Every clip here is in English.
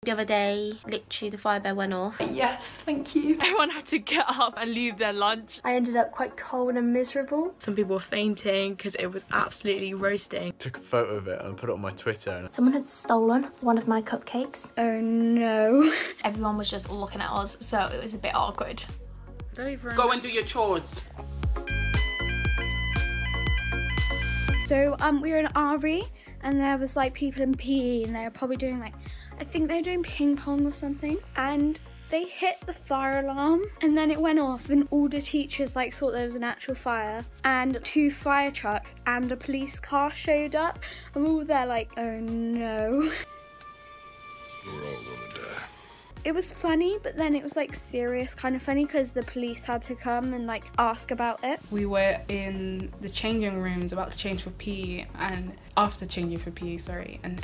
The other day, literally the fire bell went off. Yes, thank you. Everyone had to get up and leave their lunch. I ended up quite cold and miserable. Some people were fainting because it was absolutely roasting. Took a photo of it and put it on my Twitter. Someone had stolen one of my cupcakes. Oh no. Everyone was just looking at us, so it was a bit awkward. Go and do your chores. So we were in RV and there was like people in PE and they were probably doing like, I think they were doing ping pong or something, and they hit the fire alarm and then it went off and all the teachers like thought there was an actual fire, and 2 fire trucks and a police car showed up and we were there like, oh no. We're all gonna die. It was funny, but then it was like serious kind of funny because the police had to come and like ask about it. We were in the changing rooms about to change for PE, and after changing for PE, sorry, and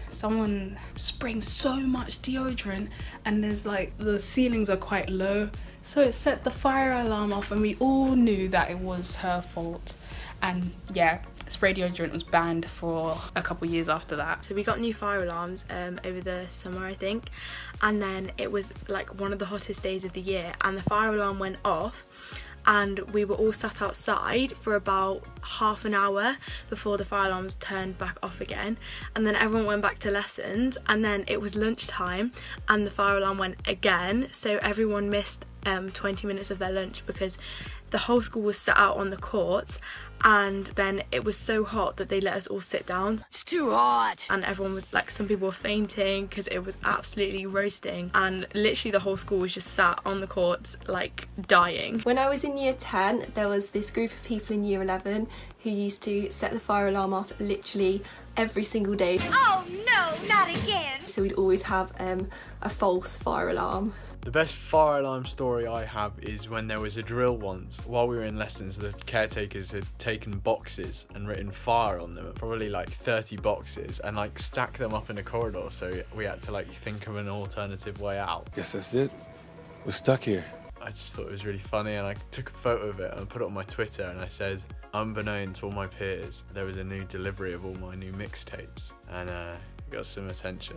someone spraying so much deodorant, and there's like the ceilings are quite low, so it set the fire alarm off and we all knew that it was her fault. And yeah, spray deodorant was banned for a couple years after that. So we got new fire alarms over the summer, I think, and then it was like one of the hottest days of the year and the fire alarm went off, and we were all sat outside for about half an hour before the fire alarms turned back off again, and then everyone went back to lessons, and then it was lunchtime and the fire alarm went again, so everyone missed 20 minutes of their lunch because the whole school was sat out on the courts, and then it was so hot that they let us all sit down. It's too hot. And everyone was like, some people were fainting because it was absolutely roasting, and literally the whole school was just sat on the courts like dying. When I was in year 10, there was this group of people in year 11 who used to set the fire alarm off literally every single day. Oh no, not again! So we'd always have a false fire alarm. The best fire alarm story I have is when there was a drill once. While we were in lessons, the caretakers had taken boxes and written fire on them, probably like 30 boxes, and like stacked them up in a corridor, so we had to like think of an alternative way out. Guess that's it. We're stuck here. I just thought it was really funny, and I took a photo of it and put it on my Twitter, and I said, unbeknown to all my peers, there was a new delivery of all my new mixtapes, and got some attention.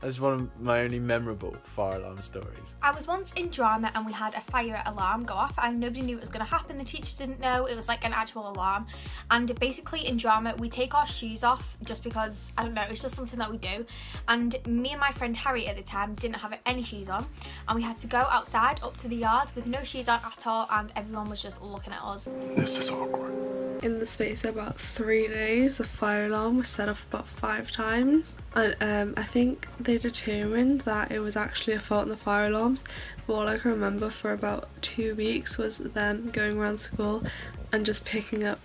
That's one of my only memorable fire alarm stories. I was once in drama and we had a fire alarm go off and nobody knew it was going to happen. The teachers didn't know. It was like an actual alarm, and basically in drama we take our shoes off just because, I don't know, it's just something that we do, and me and my friend Harry at the time didn't have any shoes on, and we had to go outside up to the yard with no shoes on at all, and everyone was just looking at us. This is awkward. In the space of about 3 days, the fire alarm was set off about 5 times, and I think they determined that it was actually a fault in the fire alarms, but all I can remember for about 2 weeks was them going around school and just picking up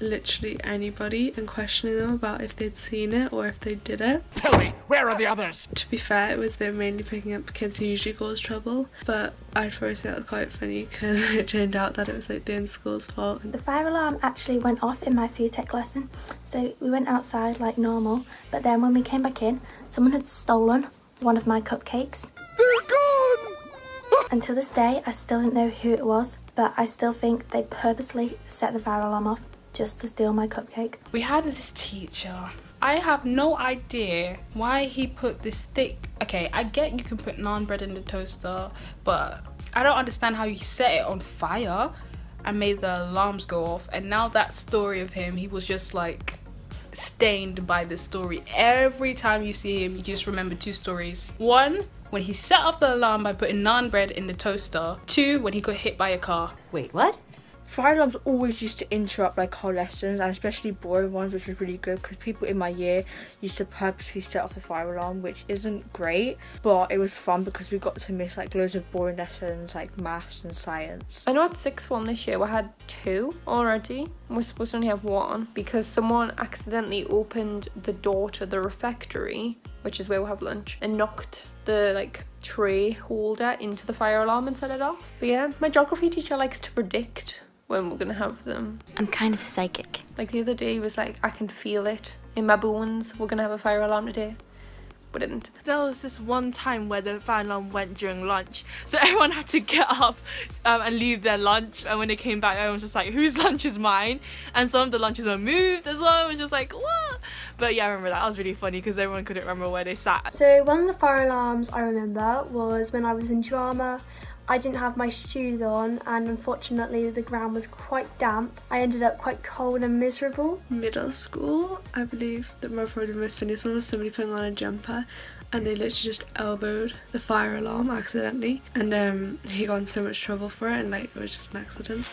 literally anybody and questioning them about if they'd seen it or if they did it. Tell me, where are the others? To be fair, it was they were mainly picking up kids who usually cause trouble, but I'd probably say that was quite funny because it turned out that it was like the school's fault. The fire alarm actually went off in my food tech lesson, so we went outside like normal, but then when we came back in, someone had stolen one of my cupcakes. They're gone! And to this day, I still don't know who it was, but I still think they purposely set the fire alarm off just to steal my cupcake. We had this teacher. I have no idea why he put this thick... Okay, I get you can put naan bread in the toaster, but I don't understand how he set it on fire and made the alarms go off. And now that story of him, he was just like stained by this story. Every time you see him, you just remember 2 stories. 1, when he set off the alarm by putting naan bread in the toaster. 2, when he got hit by a car. Wait, what? Fire alarms always used to interrupt like our lessons, and especially boring ones, which was really good because people in my year used to purposely set off the fire alarm, which isn't great, but it was fun because we got to miss like loads of boring lessons like maths and science. I know at 6th form this year we had 2 already, and we're supposed to only have 1 because someone accidentally opened the door to the refectory, which is where we have lunch, and knocked the like tray holder into the fire alarm and set it off. But yeah, my geography teacher likes to predict when we're gonna have them. I'm kind of psychic. Like the other day he was like, I can feel it in my bones, we're gonna have a fire alarm today. we didn't. There was this one time where the fire alarm went during lunch, so everyone had to get up and leave their lunch, and when they came back everyone was just like, whose lunch is mine? And some of the lunches were moved as well. It was just like, what? But yeah, I remember that was really funny because everyone couldn't remember where they sat. So one of the fire alarms I remember was when I was in drama. I didn't have my shoes on and unfortunately the ground was quite damp. I ended up quite cold and miserable. Middle school, I believe that probably the most funniest one was somebody putting on a jumper and they literally just elbowed the fire alarm accidentally, and he got in so much trouble for it, and like it was just an accident.